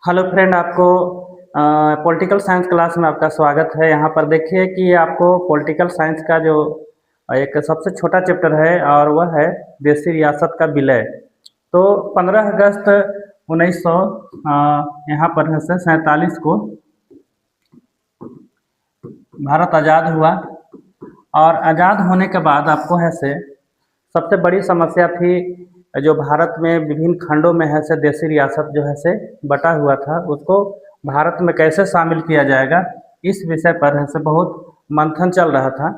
Hello friend, आपको political science class में आपका स्वागत है। यहाँ पर देखिए कि आपको पॉलिटिकल साइंस का जो एक सबसे छोटा चैप्टर है और वह है देशी रियासत का विलय। तो 15 अगस्त 1900 यहाँ पर है से 47 को भारत आज़ाद हुआ। और आज़ाद होने के बाद आपको है से सबसे बड़ी समस्या थी जो भारत में विभिन्न खंडों में है से देशी रियासत जो है से बटा हुआ था, उसको भारत में कैसे शामिल किया जाएगा, इस विषय पर है से बहुत मंथन चल रहा था।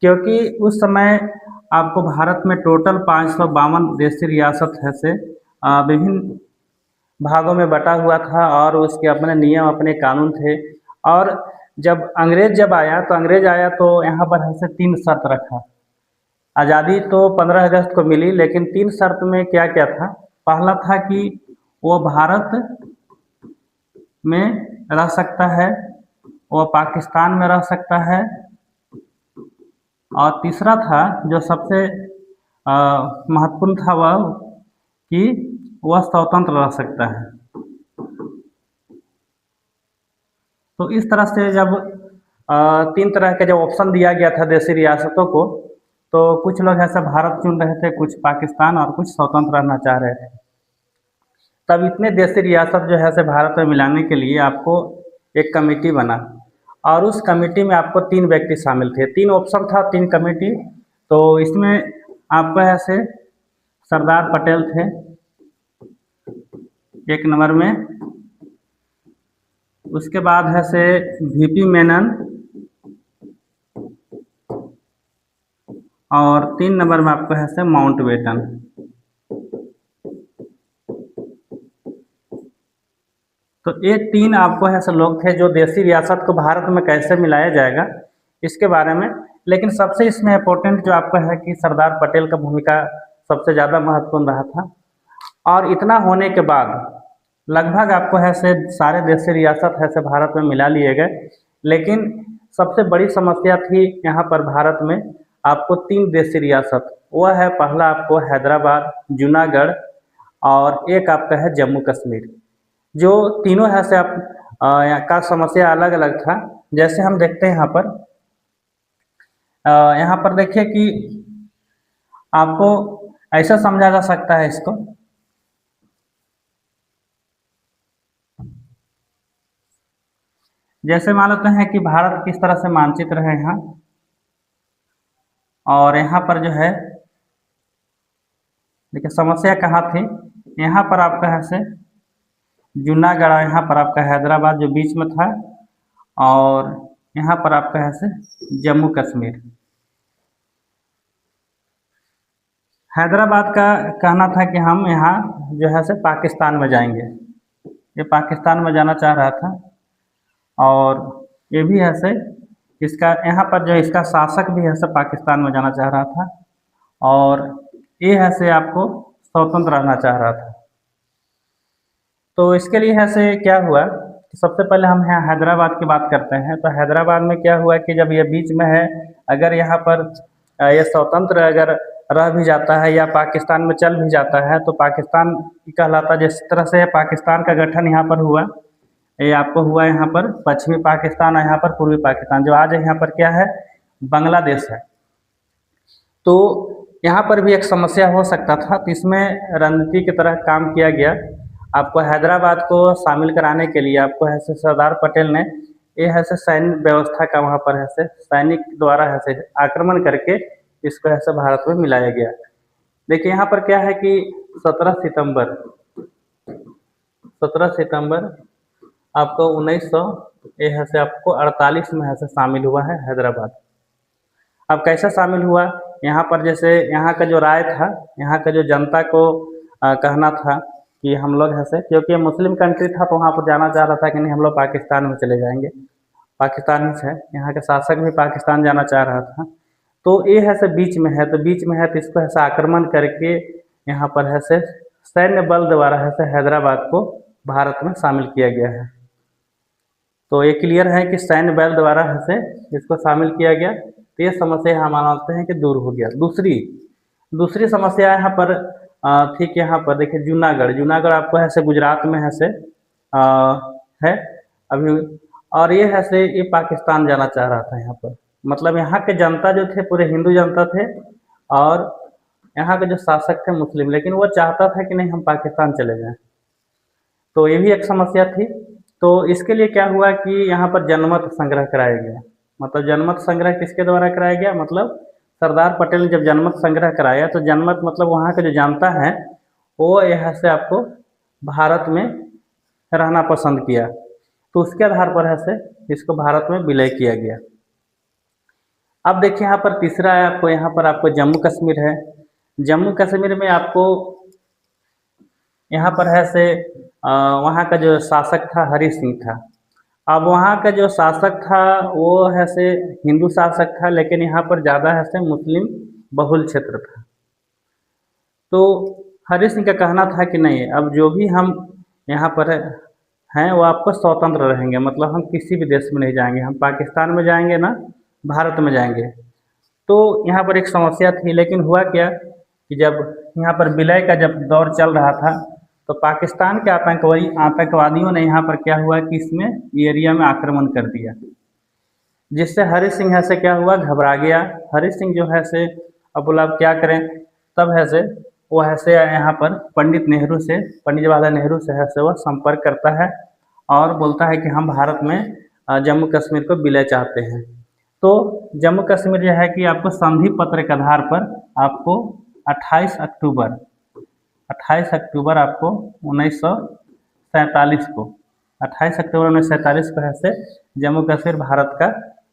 क्योंकि उस समय आपको भारत में टोटल 552 देशी रियासत है से विभिन्न भागों में बटा हुआ था और उसके अपने नियम अपने कानून थे। और जब अंग्रेज आया तो यहाँ पर है से 3 शर्त रखा। आज़ादी तो 15 अगस्त को मिली, लेकिन 3 शर्त में क्या क्या था। पहला था कि वो भारत में रह सकता है, वो पाकिस्तान में रह सकता है, और तीसरा था जो सबसे महत्वपूर्ण था वह कि वह स्वतंत्र रह सकता है। तो इस तरह से जब 3 तरह के जब ऑप्शन दिया गया था देशी रियासतों को, तो कुछ लोग ऐसा भारत चुन रहे थे, कुछ पाकिस्तान और कुछ स्वतंत्र रहना चाह रहे थे। तब इतने देशी रियासत जो है से भारत में मिलाने के लिए आपको एक कमेटी बना, और उस कमेटी में आपको 3 व्यक्ति शामिल थे। 3 ऑप्शन था, 3 कमेटी। तो इसमें आपको ऐसे सरदार पटेल थे 1 नंबर में, उसके बाद है से वीपी मेनन, और 3 नंबर में आपको है से माउंटबेटन। तो ये 3 आपको है से लोग थे जो देशी रियासत को भारत में कैसे मिलाया जाएगा इसके बारे में। लेकिन सबसे इसमें इम्पोर्टेंट जो आपका है कि सरदार पटेल का भूमिका सबसे ज़्यादा महत्वपूर्ण रहा था। और इतना होने के बाद लगभग आपको है से सारे देशी रियासत है से भारत में मिला लिए गए। लेकिन सबसे बड़ी समस्या थी यहाँ पर भारत में आपको 3 देशी रियासत, वह है पहला आपको हैदराबाद, जूनागढ़, और एक आपका है जम्मू कश्मीर। जो तीनों है से आप यहाँ का समस्या अलग अलग था। जैसे हम देखते हैं यहाँ पर देखिए कि आपको ऐसा समझा जा सकता है इसको, जैसे मान लेते हैं कि भारत किस तरह से मानचित्र है यहाँ, और यहाँ पर जो है देखिए समस्या कहाँ थी। यहाँ पर आपका है से जूनागढ़, यहाँ पर आपका हैदराबाद जो बीच में था, और यहाँ पर आपका है से जम्मू कश्मीर। हैदराबाद का कहना था कि हम यहाँ जो है से पाकिस्तान में जाएंगे, ये पाकिस्तान में जाना चाह रहा था। और ये भी है से इसका यहाँ पर जो इसका शासक भी है से पाकिस्तान में जाना चाह रहा था, और ये है से आपको स्वतंत्र रहना चाह रहा था। तो इसके लिए है से क्या हुआ कि सबसे पहले हम यहाँ हैदराबाद की बात करते हैं। तो हैदराबाद में क्या हुआ कि जब ये बीच में है, अगर यहाँ पर ये स्वतंत्र अगर रह भी जाता है या पाकिस्तान में चल भी जाता है तो पाकिस्तान कहलाता है। जिस तरह से पाकिस्तान का गठन यहाँ पर हुआ, ये आपको हुआ यहाँ पर पश्चिमी पाकिस्तान और यहाँ पर पूर्वी पाकिस्तान, जो आज यहाँ पर क्या है बांग्लादेश है। तो यहाँ पर भी एक समस्या हो सकता था, तो इसमें रणनीति की तरह काम किया गया। आपको हैदराबाद को शामिल कराने के लिए आपको है से सरदार पटेल ने ये है से सैन्य व्यवस्था का वहाँ पर है से सैनिक द्वारा है से आक्रमण करके इसको है से भारत में मिलाया गया। देखिए यहाँ पर क्या है कि 17 सितंबर आपको 1900 ये है से आपको 48 में है से शामिल हुआ है हैदराबाद। अब कैसे शामिल हुआ, यहाँ पर जैसे यहाँ का जो राय था, यहाँ का जो जनता को कहना था कि हम लोग है से, क्योंकि ये मुस्लिम कंट्री था तो वहाँ पर जाना चाह रहा था कि नहीं हम लोग पाकिस्तान में चले जाएंगे, पाकिस्तान ही है, यहाँ के शासक भी पाकिस्तान जाना चाह रहा था। तो ये है से बीच में है, तो बीच में है तो इसको ऐसा आक्रमण करके यहाँ पर है से सैन्य बल द्वारा है से हैदराबाद को भारत में शामिल किया गया है। तो ये क्लियर है कि सैन्य बल द्वारा है से इसको शामिल किया गया। तो ये समस्या हम मानते हैं कि दूर हो गया। दूसरी समस्या यहाँ पर ठीक, यहाँ पर देखिए जूनागढ़ आपको है से गुजरात में है से है अभी। और ये है से ये पाकिस्तान जाना चाह रहा था यहाँ पर, मतलब यहाँ के जनता जो थे पूरे हिंदू जनता थे, और यहाँ के जो शासक थे मुस्लिम, लेकिन वो चाहता था कि नहीं हम पाकिस्तान चले जाएं। तो ये भी एक समस्या थी। तो इसके लिए क्या हुआ कि यहाँ पर जनमत संग्रह कराया गया। मतलब जनमत संग्रह किसके द्वारा कराया गया, मतलब सरदार पटेल ने जब जनमत संग्रह कराया तो जनमत मतलब वहाँ के जो जनता है वो यहाँ से आपको भारत में रहना पसंद किया, तो उसके आधार पर है से इसको भारत में विलय किया गया। अब देखिए यहाँ पर तीसरा है आपको, यहाँ पर आपको जम्मू कश्मीर है। जम्मू कश्मीर में आपको यहाँ पर है से वहाँ का जो शासक था हरी सिंह था। अब वहाँ का जो शासक था वो है से हिंदू शासक था, लेकिन यहाँ पर ज़्यादा है से मुस्लिम बहुल क्षेत्र था। तो हरी सिंह का कहना था कि नहीं, अब जो भी हम यहाँ पर हैं वो आपको स्वतंत्र रहेंगे, मतलब हम किसी भी देश में नहीं जाएंगे, हम पाकिस्तान में जाएंगे ना भारत में जाएंगे। तो यहाँ पर एक समस्या थी, लेकिन हुआ क्या कि जब यहाँ पर विलय का जब दौर चल रहा था तो पाकिस्तान के आतंकवादियों ने यहाँ पर क्या हुआ कि इसमें एरिया में आक्रमण कर दिया, जिससे हरी सिंह है से क्या हुआ, घबरा गया। हरी सिंह जो है से अब बोला अब क्या करें, तब है से वो है से यहाँ पर पंडित जवाहरलाल नेहरू से है से वह संपर्क करता है और बोलता है कि हम भारत में जम्मू कश्मीर को विलय चाहते हैं। तो जम्मू कश्मीर जो है कि आपको संधि पत्र के आधार पर आपको 28 अक्टूबर आपको 1947 को 28 अक्टूबर 1947 को है से जम्मू कश्मीर भारत का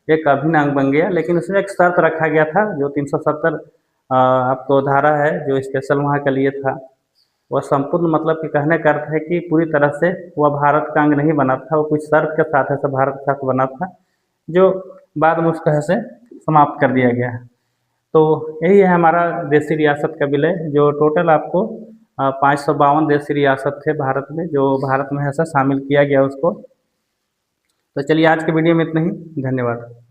एक अभिन्न अंग बन गया। लेकिन उसमें एक शर्त रखा गया था, जो 370 आपको धारा है जो स्पेशल वहाँ के लिए था, वह संपूर्ण मतलब कि कहने का अर्थ है कि पूरी तरह से वह भारत का अंग नहीं बना था, वो कुछ शर्त के साथ ऐसा भारत के साथ बना था, जो बाद में उसको ऐसे समाप्त कर दिया गया है। तो यही है हमारा देशी रियासत का विलय, जो टोटल आपको 552 देशी रियासत थे भारत में, जो भारत में ऐसा शामिल किया गया उसको। तो चलिए आज के वीडियो में इतना ही, धन्यवाद।